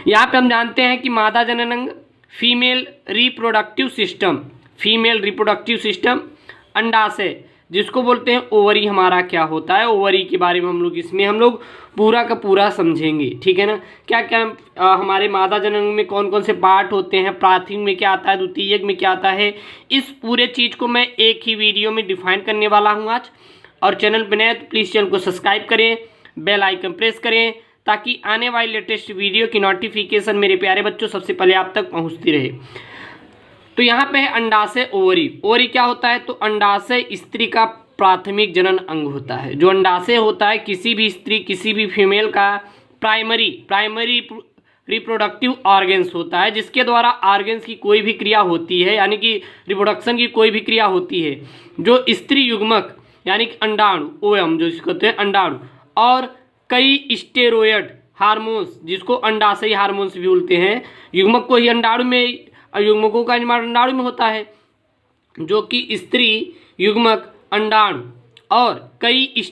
यहाँ पे हम जानते हैं कि मादा जनन अंग, फीमेल रिप्रोडक्टिव सिस्टम, अंडाशय जिसको बोलते हैं ओवरी हमारा क्या होता है, ओवरी के बारे में हम लोग पूरा का पूरा समझेंगे, ठीक है ना। क्या क्या हमारे मादा जनन में कौन कौन से पार्ट होते हैं, प्राथमिक में क्या आता है, द्वितीयक में क्या आता है, इस पूरे चीज़ को मैं एक ही वीडियो में डिफाइन करने वाला हूँ आज। और चैनल पर नए तो प्लीज़ चैनल को सब्सक्राइब करें, बेल आइकन प्रेस करें, ताकि आने वाली लेटेस्ट वीडियो की नोटिफिकेशन मेरे प्यारे बच्चों सबसे पहले आप तक पहुँचती रहे। तो यहाँ पे है अंडाशय, ओवरी। ओवरी क्या होता है, तो अंडाशय स्त्री का प्राथमिक जनन अंग होता है। जो अंडाशय होता है किसी भी स्त्री, किसी भी फीमेल का प्राइमरी रिप्रोडक्टिव ऑर्गेन्स होता है, जिसके द्वारा ऑर्गेन्स की कोई भी क्रिया होती है, यानी कि रिप्रोडक्शन की कोई भी क्रिया होती है। जो स्त्री युग्मक यानी कि अंडाणु, ओएम जो जिसको कहते हैं अंडाणु, और कई स्टेरॉयड हार्मोन्स जिसको अंडाशयी हार्मोन्स भी बोलते हैं। युग्मक को ही अंडाणु में, युग्मकों का निर्माण अंडाणु में होता है, जो कि स्त्री युग्मक अंडाणु और कई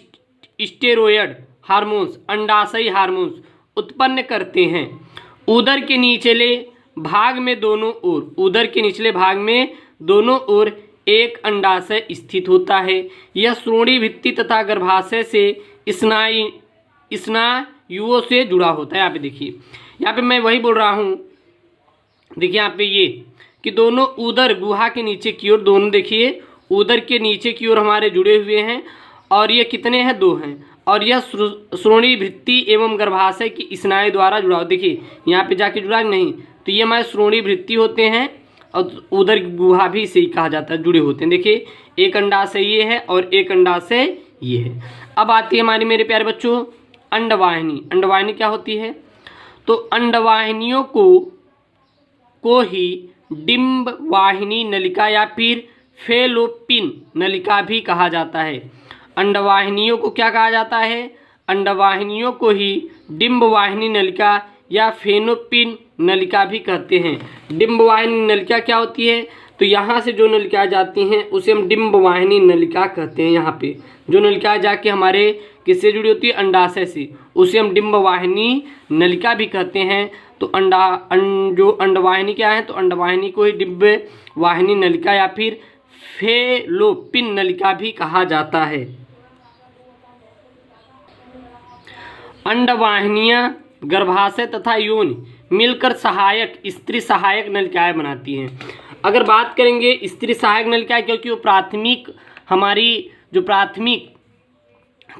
स्टेरॉयड हार्मोन्स, अंडाशयी हार्मोन्स उत्पन्न करते हैं। उदर के निचले भाग में दोनों ओर एक अंडाशय स्थित होता है। यह श्रोणि भित्ति तथा गर्भाशय से स्नायुओं से जुड़ा होता है। यहाँ पे देखिए, यहाँ पे मैं वही बोल रहा हूँ, देखिए यहाँ पे ये कि दोनों उदर गुहा के नीचे की ओर, दोनों देखिए उदर के नीचे की ओर हमारे जुड़े हुए हैं, और ये कितने हैं, 2 हैं। और यह श्रोणि भित्ति एवं गर्भाशय की स्नायु द्वारा जुड़ा हो। देखिए यहाँ पे जाके जुड़ा नहीं, तो ये हमारे श्रोणि भित्ति होते हैं और उदर गुहा भी इसे ही कहा जाता है, जुड़े होते हैं। देखिए एक अंडाशय ये है और एक अंडाशय ये है। अब आती है हमारी मेरे प्यारे बच्चों अंडवाहिनी। अंडवाहिनी क्या होती है, तो अंडवाहिनियों को ही डिंब वाहिनी नलिका या फिर फेलोपिन नलिका भी कहा जाता है। अंडवाहिनियों को क्या कहा जाता है, अंडवाहिनियों को ही डिंब वाहिनी नलिका या फेलोपिन नलिका भी कहते हैं। डिंब वाहिनी नलिका क्या होती है, तो यहाँ से जो नलिका जाती हैं उसे हम डिंब वाहिनी नलिका कहते हैं। यहाँ पे जो नलिका जाके हमारे किससे जुड़ी होती है, अंडाशय से, उसे हम डिंब वाहिनी नलिका भी कहते हैं। तो जो अंडवाहिनी क्या है, तो अंडवाहिनी को ही डिंब वाहिनी नलिका या फिर फेलोपिन नलिका भी कहा जाता है। अंडवाहिनियां गर्भाशय तथा योनि मिलकर स्त्री सहायक नलिकाएं बनाती हैं। अगर बात करेंगे स्त्री सहायक नलिकाएं, क्योंकि वो प्राथमिक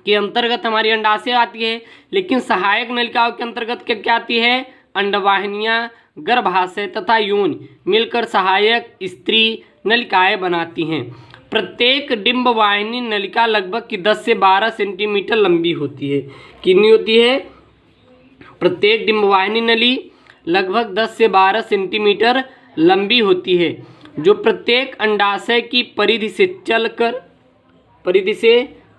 के अंतर्गत हमारी अंडाशय आती है, लेकिन सहायक नलिकाओं के अंतर्गत क्या आती है, अंडवाहिनियां गर्भाशय तथा योनि मिलकर सहायक स्त्री नलिकाएं बनाती हैं। प्रत्येक डिंब वाहिनी नलिका लगभग 10 से 12 सेंटीमीटर लंबी होती है। कितनी होती है, प्रत्येक डिंब वाहिनी नली लगभग 10 से 12 सेंटीमीटर लंबी होती है, जो प्रत्येक अंडाशय की परिधि से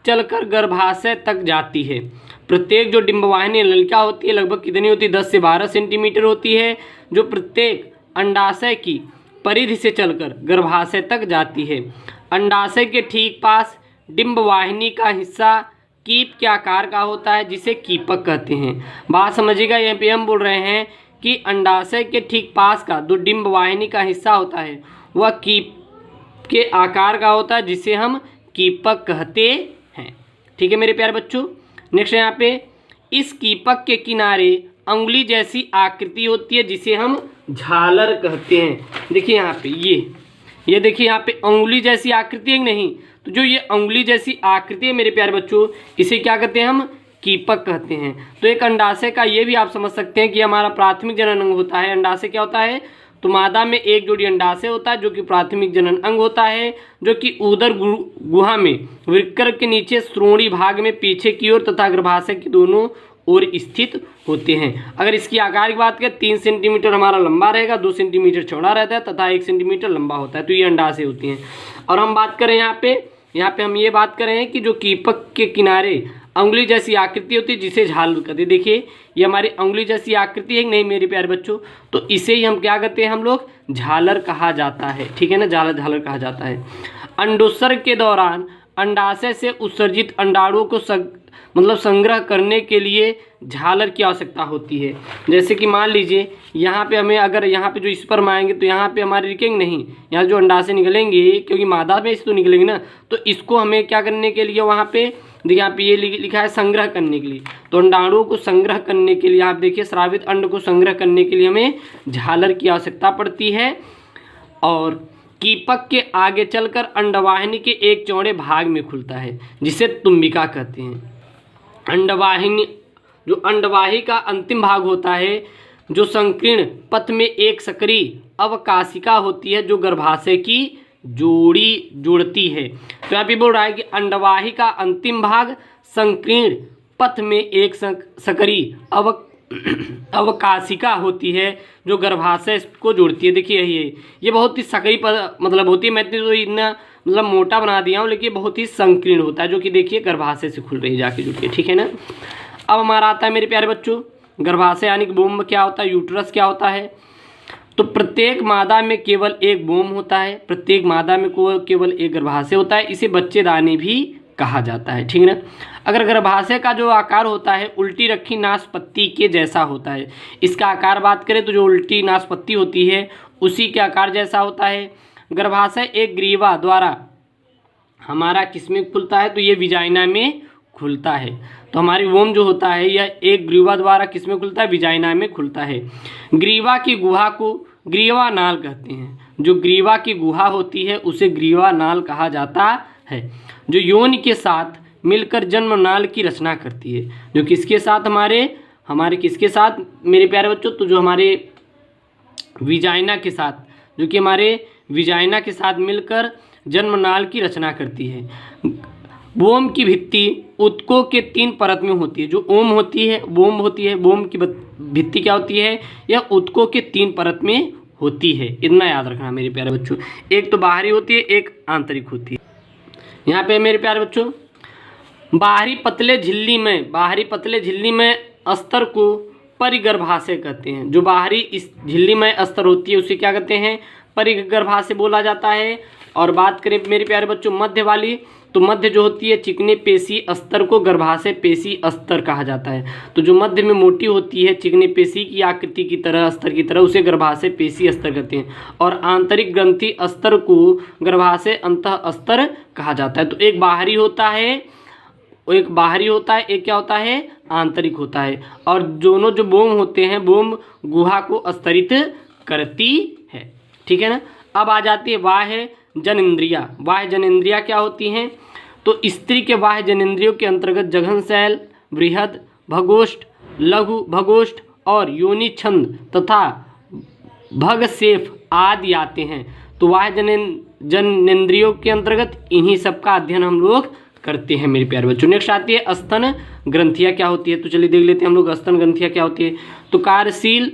चलकर गर्भाशय तक जाती है। प्रत्येक जो डिंबवाहिनी नलिका होती है लगभग कितनी होती है, 10 से 12 सेंटीमीटर होती है, जो प्रत्येक अंडाशय की परिधि से चलकर गर्भाशय तक जाती है। अंडाशय के ठीक पास डिंबवाहिनी का हिस्सा कीप के आकार का होता है, जिसे कीपक कहते हैं। बात समझिएगा, यहाँ पे हम बोल रहे हैं कि अंडाशय के ठीक पास का जो डिंबवाहिनी का हिस्सा होता है वह कीप के आकार का होता है, जिसे हम कीपक कहते हैं। ठीक है मेरे प्यारे बच्चों। नेक्स्ट यहाँ पे इस कीपक के किनारे अंगुली जैसी आकृति होती है, जिसे हम झालर कहते हैं। देखिए यहाँ पे ये देखिए यहाँ पे अंगुली जैसी आकृति है नहीं, तो जो ये अंगुली जैसी आकृति है मेरे प्यारे बच्चों, इसे क्या कहते हैं, हम कीपक कहते हैं। तो एक अंडाशय का ये भी आप समझ सकते हैं कि हमारा प्राथमिक जनन अंग होता है। अंडाशय क्या होता है, तो मादा में एक जोड़ी अंडाशय होता है जो कि प्राथमिक जनन अंग होता है, जो कि उदर गुहा में वृक्कर के नीचे श्रोणि भाग में पीछे की ओर तथा गर्भाशय की दोनों ओर स्थित होते हैं। अगर इसकी आकार की बात करें, 3 सेंटीमीटर हमारा लंबा रहेगा, 2 सेंटीमीटर चौड़ा रहता है तथा 1 सेंटीमीटर लंबा होता है। तो ये अंडाशय होती हैं। और हम बात करें यहाँ पे हम ये बात कर रहे हैं कि जो कीपक के किनारे अंगुली जैसी आकृति होती है, जिसे झालर कहते हैं। देखिए ये हमारी अंगुली जैसी आकृति है नहीं मेरे प्यारे बच्चों, तो इसे ही हम क्या कहते हैं, हम लोग झालर कहा जाता है। ठीक है ना, झालर कहा जाता है। अंडोत्सर्ग के दौरान अंडाशय से उत्सर्जित अंडाणुओं को संग्रह करने के लिए झालर की आवश्यकता होती है। जैसे कि मान लीजिए यहाँ पे हमें, अगर यहाँ पे जो स्पर्म आएंगे तो यहाँ पे हमारे रुकेंगे नहीं, यहाँ जो अंडाशय निकलेंगे क्योंकि मादा में से तो निकलेंगे ना, तो इसको हमें क्या करने के लिए वहाँ पे देखिए यहाँ पे ये लिखा है संग्रह करने के लिए। तो अंडाणुओं को संग्रह करने के लिए आप देखिए स्रावित अंड को संग्रह करने के लिए हमें झालर की आवश्यकता पड़ती है। और कीपक के आगे चलकर अंडवाहिनी के एक चौड़े भाग में खुलता है जिसे तुम्बिका कहते हैं। अंडवाहिनी, जो अंडवाही का अंतिम भाग होता है, जो संकीर्ण पथ में एक सक्रिय अवकाशिका होती है जो गर्भाशय की जोड़ी जुड़ती है। तो यहाँ पे बोल रहा है कि अंडवाही का अंतिम भाग संकीर्ण पथ में एक सक्रिय अवकाशिका होती है जो गर्भाशय को जोड़ती है। देखिए ये बहुत ही सक्रिय मतलब होती है। मैं तो इतना मतलब मोटा बना दिया हूँ, लेकिन बहुत ही संकीर्ण होता है, जो कि देखिए गर्भाशय से खुल रही है जाके जुड़ के, ठीक है ना। अब हमारा आता है मेरे प्यारे बच्चों गर्भाशय यानी कि वोम क्या होता है, यूट्रस क्या होता है। तो प्रत्येक मादा में केवल एक वोम होता है, प्रत्येक मादा में केवल एक गर्भाशय होता है। इसे बच्चेदानी भी कहा जाता है, ठीक है ना। अगर गर्भाशय का जो आकार होता है उल्टी रखी नाशपत्ती के जैसा होता है। इसका आकार बात करें तो जो उल्टी नाशपत्ती होती है उसी के आकार जैसा होता है। गर्भाशय एक ग्रीवा द्वारा हमारा किसमें खुलता है, तो ये विजाइना में खुलता है। तो हमारी वोम जो होता है यह एक ग्रीवा द्वारा किसमें खुलता है, विजाइना में खुलता है। ग्रीवा की गुहा को ग्रीवा नाल कहते हैं। जो ग्रीवा की गुहा होती है उसे ग्रीवा नाल कहा जाता है, जो योनि के साथ मिलकर जन्म नाल की रचना करती है। जो किसके साथ, हमारे किसके साथ मेरे प्यारे बच्चों, तो जो हमारे विजाइना के साथ, जो कि हमारे विजाइना के साथ मिलकर जन्म नाल की रचना करती है। वोम की भित्ति ऊतकों के 3 परत में होती है। जो ओम होती है, वोम होती है, वोम की भित्ति क्या होती है, यह ऊतकों के 3 परत में होती है। इतना याद रखना मेरे प्यारे बच्चों, एक तो बाहरी होती है, एक आंतरिक होती है। यहाँ पे मेरे प्यारे बच्चों बाहरी पतले झिल्ली में अस्तर को परिगर्भाशय कहते हैं। जो बाहरी इस झिल्ली में अस्तर होती है उसे क्या कहते हैं, परिगर्भाशय बोला जाता है। और बात करें मेरे प्यारे बच्चों मध्य वाली, तो मध्य जो होती है चिकने पेशी अस्तर को गर्भाशय पेशी अस्तर कहा जाता है। तो जो मध्य में मोटी होती है चिकने पेशी की आकृति की तरह, अस्तर की तरह, उसे गर्भाशय पेशी अस्तर कहते हैं। और आंतरिक ग्रंथि अस्तर को गर्भाशय अंतः अस्तर कहा जाता है। तो एक बाहरी होता है, एक क्या होता है, आंतरिक होता है। और दोनों जो वोम होते हैं, वोम गुहा को स्तरित करती है, ठीक है ना। अब आ जाती है बाह्य जनेंद्रिया। बाह्य जनेंद्रिया क्या होती हैं, तो स्त्री के बाह्य जनेंद्रियों के अंतर्गत जघनशैल, बृहद भगोष्ठ, लघु भगोष्ठ और योनि छंद तथा भगसेफ आदि आते हैं। तो बाह्य जनेंद्रियों के अंतर्गत इन्हीं सब का अध्ययन हम लोग करते हैं मेरे प्यारे बच्चों। नेक्स्ट आती है स्तन ग्रंथियाँ क्या होती है। तो चलिए देख लेते हैं हम लोग स्तन ग्रंथियाँ क्या होती है। तो कार्यशील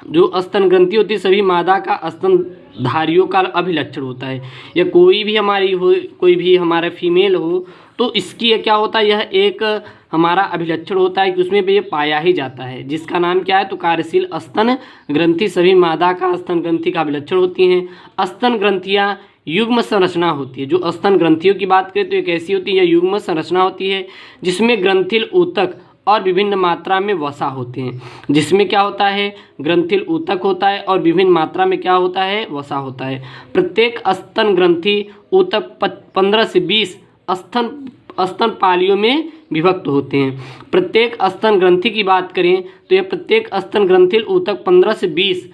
जो स्तन ग्रंथि होती है सभी मादा का स्तनधारियों का अभिलक्षण होता है। या कोई भी हमारा फीमेल हो तो इसकी क्या होता है, यह एक हमारा अभिलक्षण होता है कि उसमें भी ये पाया ही जाता है, जिसका नाम क्या है, तो कार्यशील स्तन ग्रंथि सभी मादा का स्तन ग्रंथि का अभिलक्षण होती हैं। स्तन ग्रंथियाँ युग्म संरचना होती है। जो स्तन ग्रंथियों की बात करें तो एक ऐसी होती है, युग्म संरचना होती है जिसमें ग्रंथिल ऊतक और विभिन्न मात्रा में वसा होते हैं। जिसमें क्या होता है, ग्रंथिल ऊतक होता है और विभिन्न मात्रा में क्या होता है, वसा होता है। प्रत्येक स्तन ग्रंथि ऊतक 15 से 20 स्तन पालियों में विभक्त होते हैं। प्रत्येक स्तन ग्रंथि की बात करें तो यह प्रत्येक स्तन ग्रंथिल ऊतक 15 से 20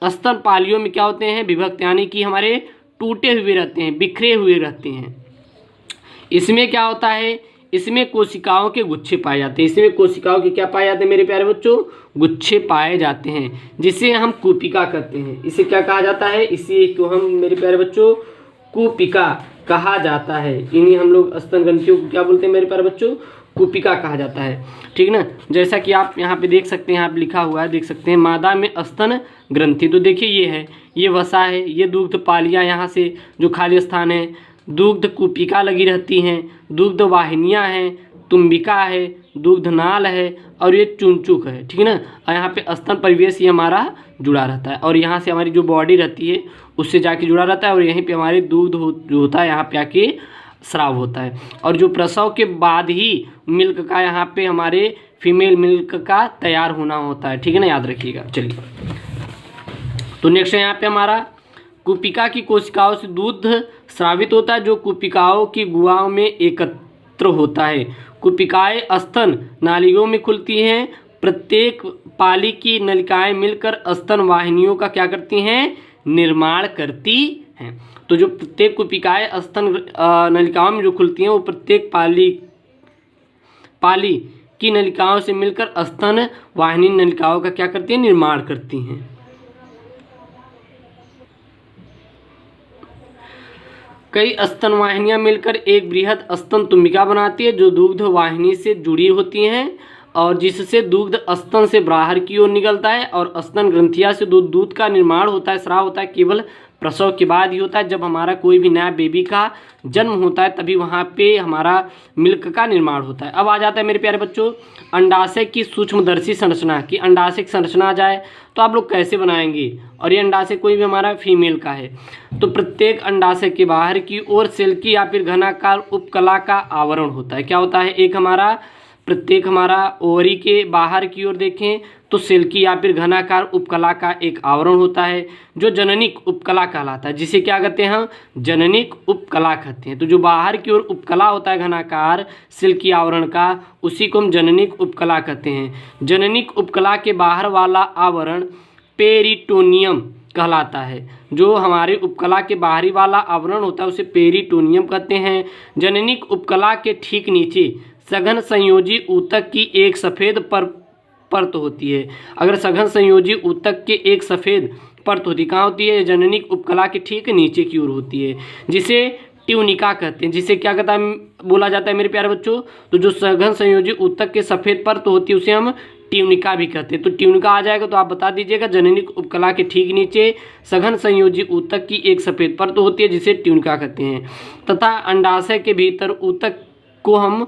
स्तन पालियों में क्या होते हैं, विभक्त, यानी कि हमारे टूटे हुए रहते हैं, बिखरे हुए रहते हैं। इसमें क्या होता है, इसमें कोशिकाओं के गुच्छे पाए जाते हैं। इसमें कोशिकाओं के क्या पाए जाते हैं मेरे प्यारे बच्चों, गुच्छे पाए जाते हैं, जिसे हम कूपिका कहते हैं। इसे क्या कहा जाता है, इसी को हम मेरे प्यारे बच्चों कूपिका कहा जाता है। इन्हीं हम लोग स्तन ग्रंथियों को क्या बोलते हैं मेरे प्यारे बच्चों, कूपिका कहा जाता है, ठीक ना। जैसा कि आप यहाँ पे देख सकते हैं, यहाँ पे लिखा हुआ है, देख सकते हैं मादा में स्तन ग्रंथि। तो देखिए ये है, ये वसा है, ये दुग्ध पालियाँ, यहाँ से जो खाली स्थान है, दुग्ध कूपिका लगी रहती हैं, दुग्ध वाहिनियाँ हैं, तुम्बिका है, दुग्धनाल है और ये चुनचुक है, ठीक है ना। और यहाँ पे स्तन परिवेश ये हमारा जुड़ा रहता है और यहाँ से हमारी जो बॉडी रहती है उससे जाके जुड़ा रहता है और यहीं पे हमारे दूध जो होता है यहाँ पे आके स्राव होता है। और जो प्रसव के बाद ही मिल्क का यहाँ पे हमारे फीमेल मिल्क का तैयार होना होता है, ठीक है ना, याद रखिएगा। चलिए तो नेक्स्ट है यहाँ पे हमारा कुपिका की कोशिकाओं से दूध स्रावित होता है जो कुपिकाओं की गुहाओं में एकत्र होता है। कुपिकाएं स्तन नालियों में खुलती हैं। प्रत्येक पाली की नलिकाएं मिलकर स्तन वाहिनियों का क्या करती हैं, निर्माण करती हैं। तो जो प्रत्येक कुपिकाएं स्तन नलिकाओं में जो खुलती हैं वो प्रत्येक पाली की नलिकाओं से मिलकर स्तन वाहिनी नलिकाओं का क्या करती हैं, निर्माण करती हैं। कई स्तन वाहिनियां मिलकर एक बृहद स्तन तुम्बिका बनाती है जो दुग्ध वाहिनी से जुड़ी होती हैं और जिससे दुग्ध स्तन से बाहर की ओर निकलता है। और स्तन ग्रंथियां से दूध का निर्माण होता है, स्राव होता है केवल प्रसव के बाद ही होता है। जब हमारा कोई भी नया बेबी का जन्म होता है तभी वहाँ पे हमारा मिल्क का निर्माण होता है। अब आ जाता है मेरे प्यारे बच्चों अंडाशय की सूक्ष्मदर्शी संरचना। कि अंडाशय की संरचना आ जाए तो आप लोग कैसे बनाएंगे, और ये अंडाशय कोई भी हमारा फीमेल का है तो प्रत्येक अंडाशय के बाहर की ओर सेल की या फिर घनाकार उपकला का आवरण होता है। क्या होता है, एक हमारा प्रत्येक हमारा ओवरी के बाहर की ओर देखें तो सेल की या फिर घनाकार उपकला का एक आवरण होता है जो जननिक उपकला कहलाता है, जिसे क्या कहते हैं, जननिक उपकला कहते हैं। तो जो बाहर की ओर उपकला होता है घनाकार सेल की आवरण का, उसी को हम जननिक उपकला कहते हैं। जननिक उपकला के बाहर वाला आवरण पेरिटोनियम कहलाता है। जो हमारे उपकला के बाहरी वाला आवरण होता है उसे पेरिटोनियम कहते हैं। जननिक उपकला के ठीक नीचे सघन संयोजी ऊतक की एक सफ़ेद परत होती है। अगर सघन संयोजी ऊतक के एक सफ़ेद परत होती, कहाँ होती है, जननिक उपकला के ठीक नीचे की ओर होती है, जिसे ट्यूनिका कहते हैं। जिसे क्या कहता है, बोला जाता है मेरे प्यारे बच्चों, तो जो सघन संयोजी ऊतक के सफ़ेद परत होती है उसे हम ट्यूनिका भी कहते हैं। तो ट्यूनिका आ जाएगा तो आप बता दीजिएगा, जननिक उपकला के ठीक नीचे सघन संयोजी ऊतक की एक सफ़ेद परत होती है जिसे ट्यूनिका कहते हैं। तथा अंडाशय के भीतर ऊतक को हम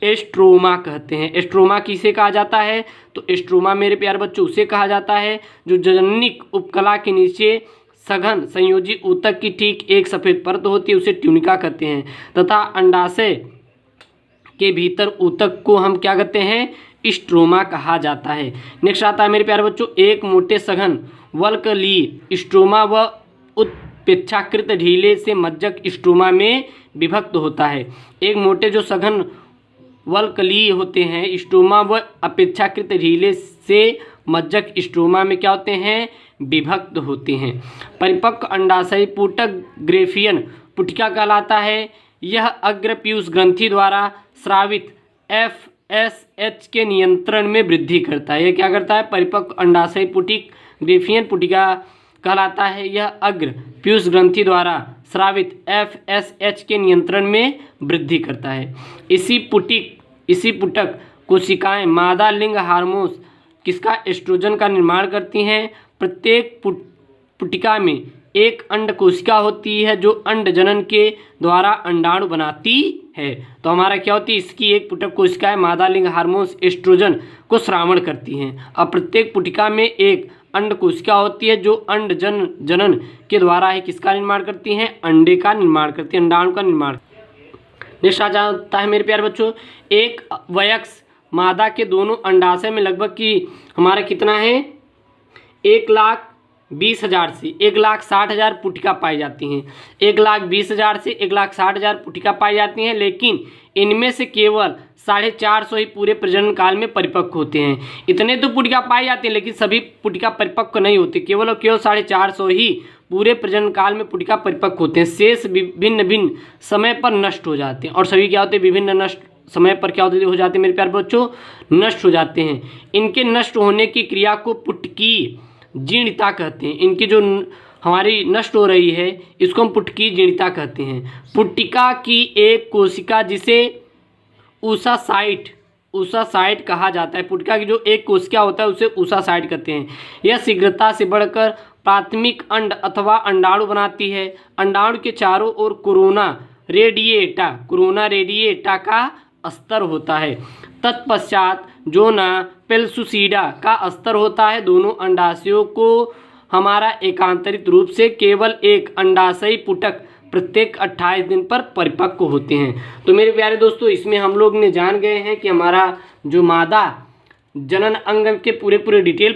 एस्ट्रोमा कहते हैं। एस्ट्रोमा किसे कहा जाता है, तो एस्ट्रोमा मेरे प्यारे बच्चों उसे कहा जाता है जो जननिक उपकला के नीचे सघन संयोजी ऊतक की ठीक एक सफ़ेद परत होती है उसे ट्यूनिका कहते हैं। तथा अंडाशय के भीतर ऊतक को हम क्या कहते हैं, स्ट्रोमा कहा जाता है। नेक्स्ट आता है मेरे प्यारे बच्चों एक मोटे सघन वल्कलीय स्ट्रोमा व उत्पेक्षाकृत ढीले से मज्जक स्ट्रोमा में विभक्त होता है। एक मोटे जो सघन वल्कलीय होते हैं स्ट्रोमा व अपेक्षाकृत ढीले से मज्जक स्ट्रोमा में क्या होते हैं, विभक्त होते हैं। परिपक्व अंडाशय पुटक ग्रेफियन पुटिका कहलाता है। यह अग्रपीयूष ग्रंथि द्वारा स्रावित FSH के नियंत्रण में वृद्धि करता है। यह क्या करता है, परिपक्व अंडाशय पुटिक ग्रेफियन पुटिका कहलाता है। यह अग्र पीयूष ग्रंथि द्वारा स्रावित FSH के नियंत्रण में वृद्धि करता है। इसी पुटक कोशिकाएं मादा लिंग हार्मोन किसका, एस्ट्रोजन का निर्माण करती हैं। प्रत्येक पुटिका में एक अंड कोशिका होती है जो अंड जनन के द्वारा अंडाणु बनाती है। तो हमारा क्या होती है, इसकी एक पुटक कोशिकाएं मादा लिंग हार्मोन एस्ट्रोजन को श्रावण करती हैं। अब प्रत्येक पुटिका में एक अंड कोशिका होती है जो अंड जनन के द्वारा है किसका निर्माण करती हैं, अंडे का निर्माण करती है, अंडाणु का निर्माण। नेक्स्ट आ जाता है मेरे प्यारे बच्चों एक वयस्क मादा के दोनों अंडाशय में लगभग की हमारा कितना है, 1,20,000 से 1,60,000 पुटिका पाई जाती हैं। 1,20,000 से 1,60,000 पुटिका पाई जाती हैं, लेकिन इनमें से केवल 450 ही पूरे प्रजनन काल में परिपक्व होते हैं। इतने तो पुटिका पाई जाती हैं लेकिन सभी पुटिका परिपक्व नहीं होती, केवल और केवल 450 ही पूरे प्रजनन काल में पुटिका परिपक्व होते हैं। शेष भिन्न भिन्न समय पर नष्ट हो जाते हैं। और सभी क्या होते हैं, विभिन्न नष्ट समय पर क्या हो जाते हैं मेरे प्यारे बच्चों, नष्ट हो जाते हैं। इनके नष्ट होने की क्रिया को पुटकी जीर्णता कहते हैं। इनकी जो हमारी नष्ट हो रही है इसको हम पुटकी जीर्णता कहते हैं। पुटिका की एक कोशिका जिसे ऊसासाइट कहा जाता है, पुटिका की जो एक कोशिका होता है उसे ऊसासाइट कहते हैं। यह शीघ्रता से बढ़कर प्राथमिक अंड अथवा अंडाणु बनाती है। अंडाणु के चारों ओर कोरोना रेडिएटा का स्तर होता है। तत्पश्चात जोना पेल्सुसीडा का स्तर होता है। दोनों अंडाशयों को हमारा एकांतरित रूप से केवल एक अंडाशयी पुटक प्रत्येक 28 दिन पर परिपक्व होते हैं। तो मेरे प्यारे दोस्तों, इसमें हम लोग ने जान गए हैं कि हमारा जो मादा जनन अंग के पूरे डिटेल